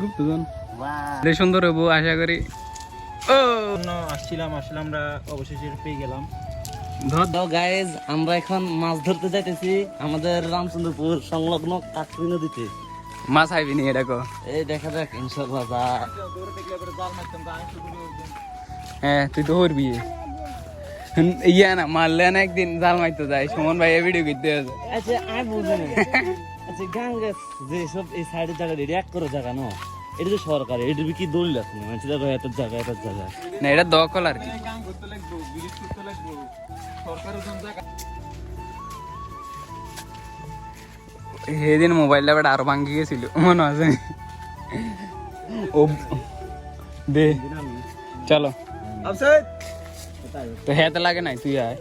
গুপ্তধন সুন্দর হবো আশা করি। আসছিলাম আমরা অবশেষে পেয়ে গেলাম। গাইজ আমরা এখন মাছ ধরতে যাইতেছি আমাদের রামচন্দ্রপুর সংলগ্ন কাকরি নদীতে। মাছ আইবি নি এটা এই দেখা যাক ইনশাআল্লাহ। হ্যাঁ তুই তো হরবি ইয়া না মারলে না একদিন জাল মারতে যায় সুমন ভাই ভিডিও করতে আছে। আচ্ছা আমি বুঝি না। আচ্ছা গাঙ্গা যে সব এই সাইডের জায়গা এক করে জায়গা না, এটা তো সরকারি, এটা কি দলিল আছে না? মানে দেখো এত জায়গা না, এটা দখল আর কি। সেদিন মোবাইলটা বেটা আরো ভাঙ্গি গেছিল মনে আছে। ও দে চলো তো হেতে লাগে নাই, তুই আয়।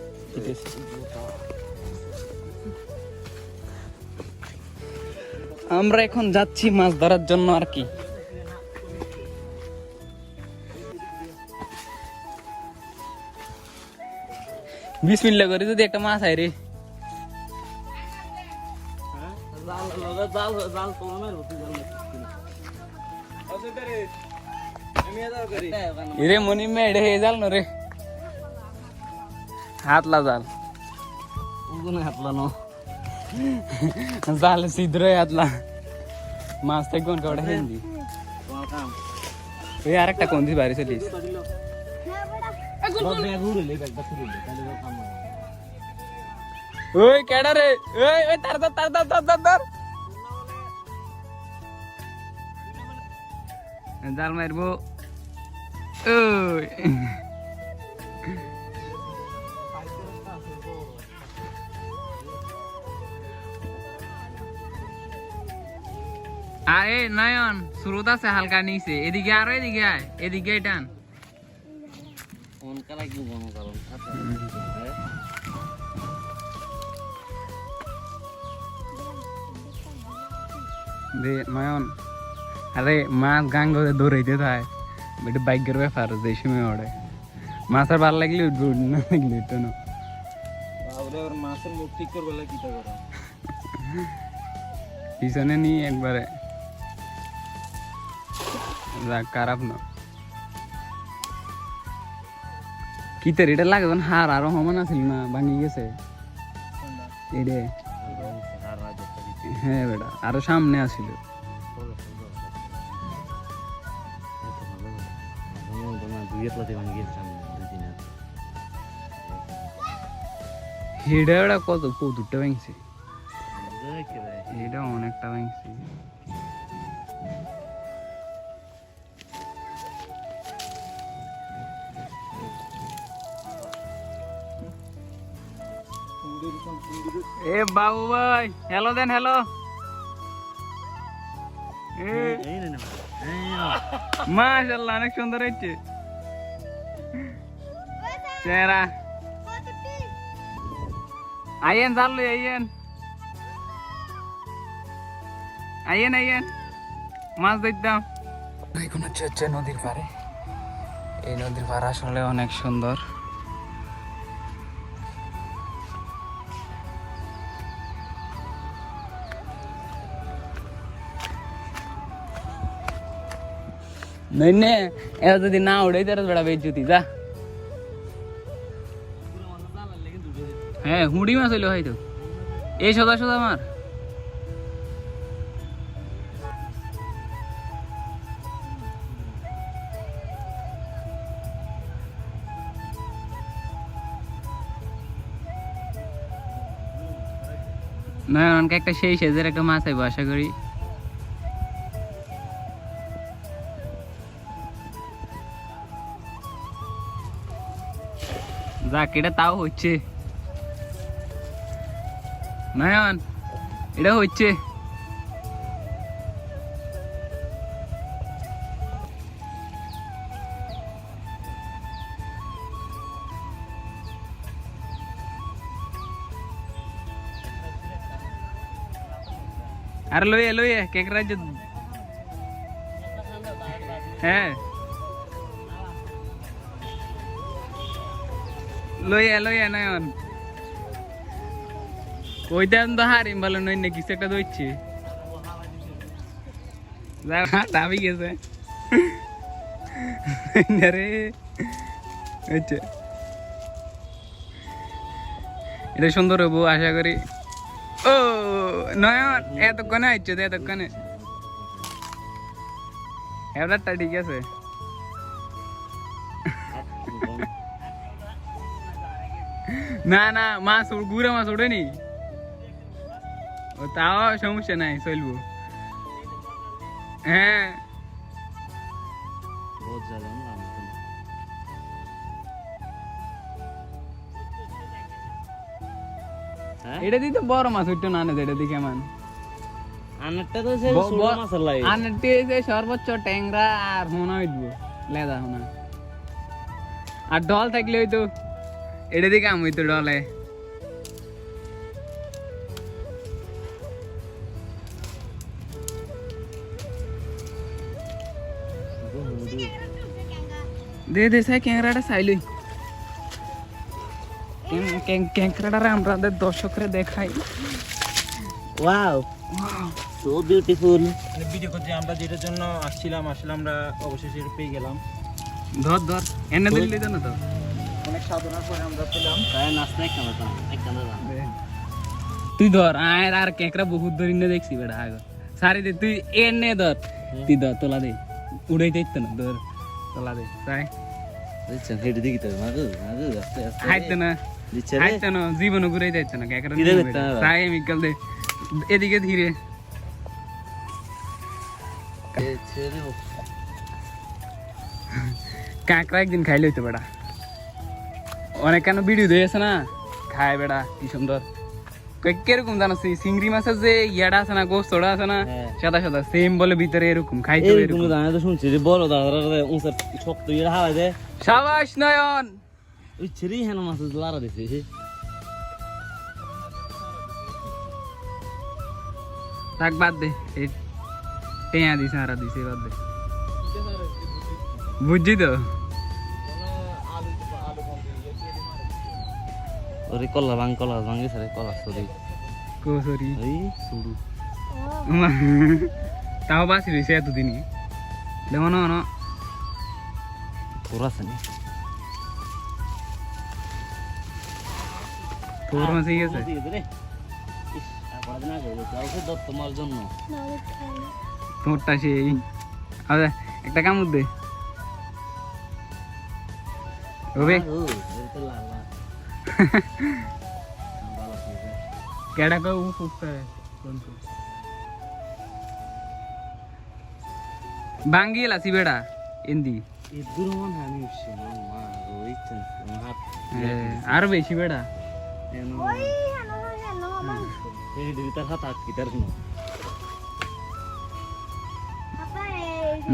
আমরা এখন যাচ্ছি মাছ ধরার জন্য আর কি। বিসমিল্লাহ করে যদি একটা মাছ আয় রে। রে মনি মেড়ে হে জাল রে হাতলা জাল হাতলানো জাল সিদ্ধ হাতলা মাছ থেকে কোন কাউটা হিন্দি ওই আর একটা কোন দিস বাড়ি চলিস। ওই কেডা রে, ওই ওই তার তার তার তার তার তার জাল মারবো। ওই আরে নয়ন স্রোত আছে হালকা নিচে, এদিকে আরো এদিকে আয়, এদিকে টান। নয়ন আরে মাছ গাঙ্গে দৌড়াইতে থাকে, এটা বাইকের ব্যাপার যে সময় ওড়ে মাছ আর ভালো লাগলে উঠবে, উঠবে না লাগলে উঠতো না। মাছের মুখ ঠিক করবে কি করো পিছনে নিয়ে একবারে খারাপ না কি তোর এটা লাগে হার আরো সমান আছিল না, ভাঙি গেছে এরে। হ্যাঁ বেটা আরো সামনে আসিল। হেডা বেটা কত কৌতুকটা ভাঙছে, এটা অনেকটা ভাঙছে। এ বাবু ভাই হ্যালো দেন, হ্যালো। মাশাআল্লাহ অনেক সুন্দর হচ্ছে চেহারা। আইয়েন জাল লই আইয়েন, আইয়েন আইয়েন মাছ ধরতাম। এখন হচ্ছে নদীর পাড়ে, এই নদীর পাড় আসলে অনেক সুন্দর। नहीं ने ऐसा तो दिन ना उड़े तेरा बड़ा बेइज्जती जा है हुडी में चलो है तो ये सदा सदा मार না অনেক একটা সেই সেজের একটা মাছ আইবো আশা করি। যাক এটা তাও হচ্ছে নয়ন, এটা হচ্ছে। আরে লইয়ে লইয়ে কেক রাজ্য হ্যাঁ লইয়া লইয়া নয়ন ওইটা তো হারিম ভালো নয় না কিছু একটা দইছে ডাবি গেছে রে আচ্ছা এটা সুন্দর হবো আশা করি। ও নয়ন এতক্ষণে আইছো তো এতক্ষণে এবারটা ঠিক আছে। না না মাছ গুড়া মাছ ওঠেনি, ও তাও সমস্যা নাই চলবো। হ্যাঁ এটা দিয়ে তো বড় মাছ উঠতো না, এটা দিকে মান সর্বোচ্চ ট্যাংরা আর হোনা হইতবো লেদা হোনা, আর ডল থাকলে হইতো এটা দিকে আম হইতো ডলে। দে দে সাই ক্যাংরাটা চাইলই, ক্যাংরাটা আমাদের দর্শকরা দেখাই। Wow so beautiful. ভিডিও করতে আমরা যেটার জন্য আসছিলাম আসলে আমরা অবশেষে এটা পেয়ে গেলাম। ধর ধর এনে দিলি তো না তো, অনেক সাধনার পরে আমরা পেলাম। তাই নাস্তা এক কানা তুই ধর আর আর ক্যাংরা বহুত ধরি না দেখছি বেটা আগে সারি দে তুই এনে ধর, তুই ধর তোলা দে উড়াইতে ইচ্ছে না, ধর তোলা দে তাই আচ্ছা হেডে দেখি তো মাগো মাগো আস্তে আস্তে হাইতে না দিচ্ছে রে হাইতে না জীবন ঘুরাই যাচ্ছে না ক্যাংরা ধীরে দেখতে না তাই মিকাল দে এদিকে ধীরে। ছেড়ে কাঁকড়া একদিন খাইলে হইতো বেটা, অনেক কেন ভিডিও দিয়েছে না খায় বেটা কি সুন্দর। কিরকম জানো চিংড়ি মাছের যে ইয়াটা আছে না গোস্তটা আছে না সাদা সাদা সেম বলে ভিতরে এরকম খাইতে এরকম জানা তো শুনছি রে বড় দাদা উঁচা শক্ত ইয়া হাওয়া দে। সাবাস নয়ন ওই ছেড়ে হেন মাছ লারা দিছে থাক বাদ দে, এই টেয়া দিছে আর দিছে বাদ দে, বুঝছি তো। ওরে কলা ভাঙে সারে কলা সরি কো সরি এই শুরু তাও বাসি রয়েছে এতদিনই দেখো না না তোর আছে নি তোর মাসে গেছে তোমার জন্য তোরটা সেই আচ্ছা একটা কামড় দে হবে কেডা কো উফ উফ করে বাঙ্গি লাসি বেড়া এন্দি ইদুর মন হানি উঠছে মা রইছে হাত আর বেশি বেড়া ওই হানো এই দিদি তার হাত আটকি তার কোনো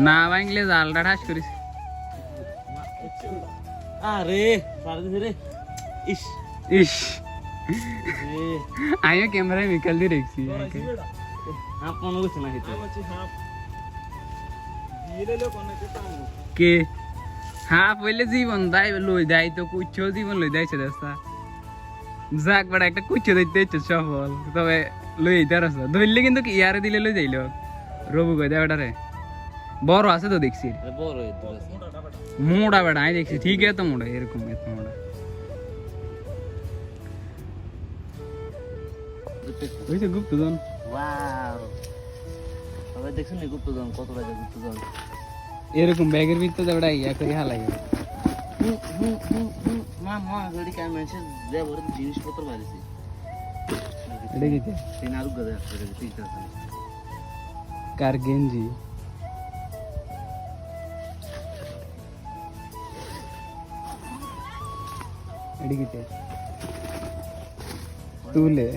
না বাংলে জালটা ঠাস করিস। আরে সারা দিছে রে ইস ইস আমিও ক্যামেরায় মিকাল দিয়ে রেখছি হাফ মনে করছে না খেতে কে হাফ হইলে জীবন দাই লই দাই তো কুচ্ছ জীবন লই দাইছে রাস্তা যাক বড় একটা কুচ্ছ দিতে ইচ্ছে সফল, তবে লই দিতে রাস্তা ধরলে কিন্তু কি ইয়ারে দিলে লই যাইল রবু কই দে বেটারে বড় আছে তো দেখছি বড় মোড়া বেটা আমি দেখছি ঠিক আছে তো মোড়া এরকম এত মোড়া ওইছে গুপ্তধন। ওয়াও সবাই দেখছেন না গুপ্তধন কত টাকা গুপ্তধন এরকম ব্যাগের ভিতরে বেটা ইয়া করে হালাই মা গড়ি কাম আছে যে বড় জিনিসপত্র বাড়িছে এটা দিতে তিন আরু গদা আছে ঠিক আছে কার গেঞ্জি এদিকে তুলে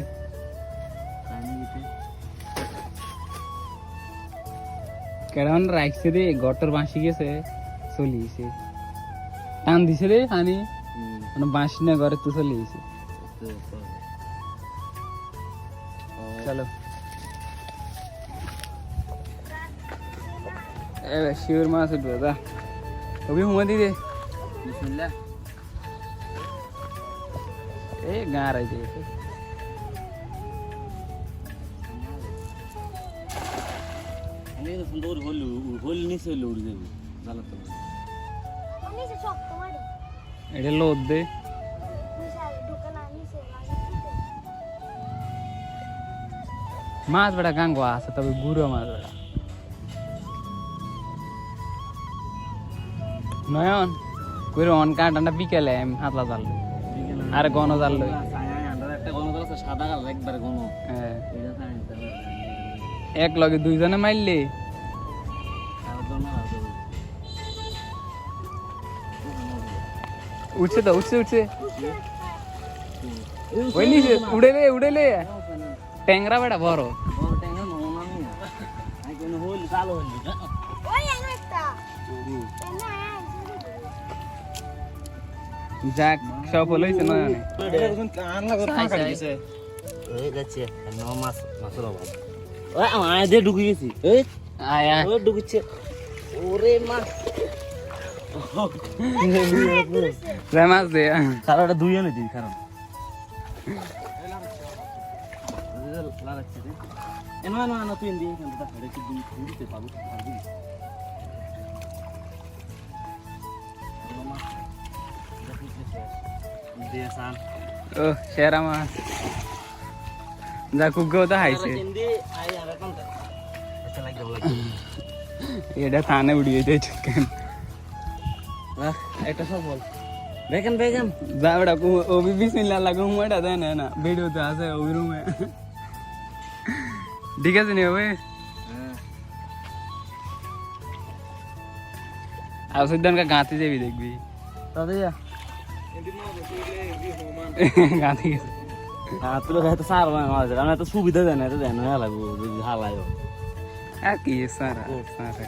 কেমন রাখছে রে গটর বাঁশি গেছে চলিয়েছে টান দিছে রে হানি মানে বাঁশি না ঘরে তো চলিয়েছে। চলো এবার শিওর মাছ উঠবে দা অভি হুমা দি দে বিসমিল্লাহ এ গাঁ রাই দে দেখে সুন্দর হল হল নিচে হলে উড়ে যাবে জ্বালাতে হবে। এটা লোদ দে মাছ বেটা গাঙ্গো আছে তবে গুঁড়ো মাছ বেটা নয়ন কইরো অন কাঁটাটা বিকেলে আমি হাতলা জাল আর গণ জাল লই একটা গণ আছে সাদা কালার একবারে গণ হ্যাঁ এটা খাই এক লগে দুইজনে মারলে উঠছে তো উঠছে উঠছে ওই নিচে উড়ে লে ট্যাংরা বেটা বড় যাক সফল হয়েছে না কান লাগো ফাঁকা দিছে ঢুকে গেছি এই আয়া ঢুকেছে ওরে মাছ মাছ দে কারোটা দুই এনে দিই কারণ তুই দিয়ে দিতে পারবো ও সেরা মাছ যা কুগো তো হাইছে এটা থানে উড়িয়ে দিয়েছে কেন একটা সফল বেগন বেগন যা বেটা ও भी बिस्मिल्लाह लगा हूं बेटा देना है ना वीडियो तो আছে ওই রুমে ঠিক আছে নি ওই আর সিদ্ধান का गाती যাবি দেখবি তাতে যা গাতি গেছে তুই খাইতে সার মাছ আমি এত সুবিধা দেয় না এটা দেয় না লাগবো যদি হালাই আর কি সারা সারা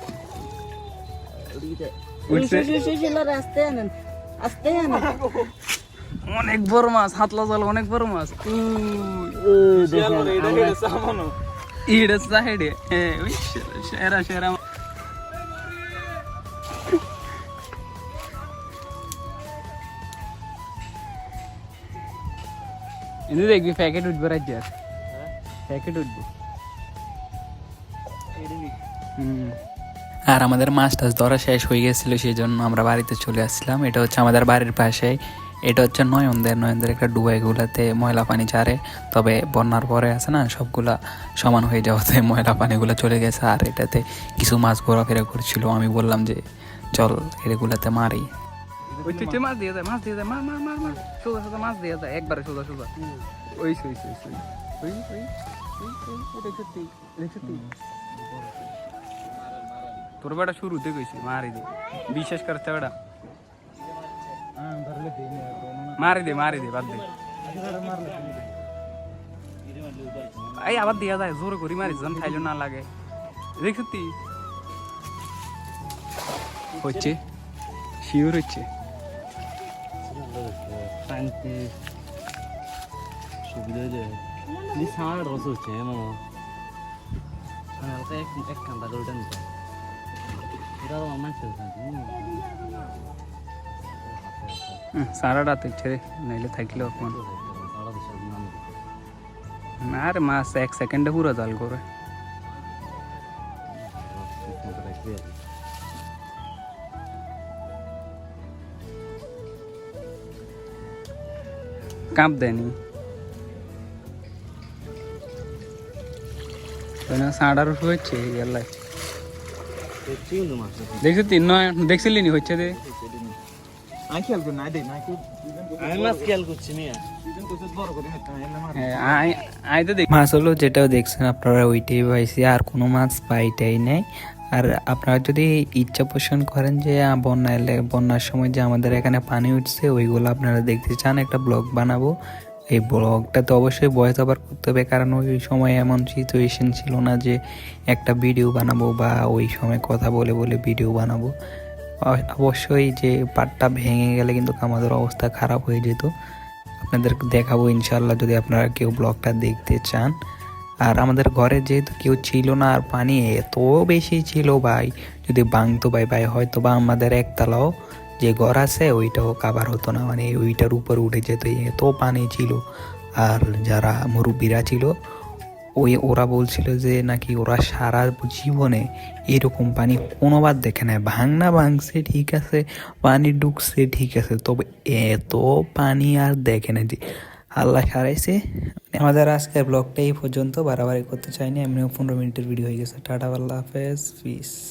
অনেক বড় মাছ হাতলা জল অনেক বড় মাছ ইড়ে সাইডে সেরা সেরা ইনি দেখবি প্যাকেট উঠবে রাজ্য প্যাকেট উঠবে আর আমাদের মাছ টাছ ধরা শেষ হয়ে গেছিলো সেই জন্য আমরা বাড়িতে চলে আসছিলাম। এটা হচ্ছে আমাদের বাড়ির পাশেই, এটা হচ্ছে নয়নদের একটা ডুবাইগুলাতে ময়লা পানি ছাড়ে, তবে বন্যার পরে আছে না সবগুলা সমান হয়ে যাওয়াতে ময়লা পানিগুলো চলে গেছে। আর এটাতে কিছু মাছ ঘোরাফেরা করছিল, আমি বললাম যে চল এগুলাতে মারি। মাছ দিয়ে যায়, মাছ দিয়ে যায়, মার মার মার মার, সোজা সোজা মাছ দিয়ে যায়, একবারে সোজা সোজা। ওই ওই ওই ওই ওই তোর বেটা শুরুতে কইছি মারি দে, বিশ্বাস করতে বেটা মারি দে বাদ দে। এই আবার দিয়া যায় জোরে করি মারি, জন খাইলো না লাগে। দেখ সত্যি হচ্ছে, শিওর হচ্ছে। সুবিধা যায় সাড় রস হচ্ছে হালকা এক কান্দা করে নিতে সারা রাত ছেড়ে নাইলে থাকলে না রে, মাছ এক সেকেন্ডে পুরো জাল করে। কাঁপ দেয়নি সাড়ার হচ্ছে গেলাই দেখছি তিন নয় দেখছিলি নি হচ্ছে দে মাছ হলো যেটাও দেখছেন আপনারা ওইটাই পাইছি, আর কোনো মাছ পাইটাই নেই। আর আপনারা যদি ইচ্ছা পোষণ করেন যে বন্যা এলে বন্যার সময় যে আমাদের এখানে পানি উঠছে ওইগুলো আপনারা দেখতে চান, একটা ব্লগ বানাবো। এই ব্লগটা তো অবশ্যই ভয়েস ওভার করতে হবে, কারণ ওই সময় এমন সিচুয়েশন ছিল না যে একটা ভিডিও বানাবো বা ওই সময় কথা বলে বলে ভিডিও বানাবো। অবশ্যই যে পাটটা ভেঙে গেলে কিন্তু আমাদের অবস্থা খারাপ হয়ে যেত। আপনাদেরকে দেখাবো ইনশাল্লাহ যদি আপনারা কেউ ব্লগটা দেখতে চান। আর আমাদের ঘরে যেহেতু কেউ ছিল না, আর পানি এত বেশি ছিল ভাই, যদি ভাঙতো ভাই হয়তো বা আমাদের একতলাও যে ঘর আছে ওইটাও কাভার হতো না, মানে ওইটার উপর উঠে যেত, এত পানি ছিল। আর যারা মুরব্বীরা ছিল ওরা বলছিল যে নাকি ওরা সারা জীবনে এরকম পানি কোনোবার দেখে নেয়, ভাঙনা ভাঙছে ঠিক আছে, পানি ঢুকছে ঠিক আছে, তবে এত পানি আর দেখে না। যে আল্লাহ সারাইছে। আমাদের আজকের ব্লগটা এই পর্যন্ত, বাড়াবাড়ি করতে চাইনি, এমনিও 15 মিনিটের ভিডিও হয়ে গেছে। টাটা, আল্লাহ হাফেজ, পিস।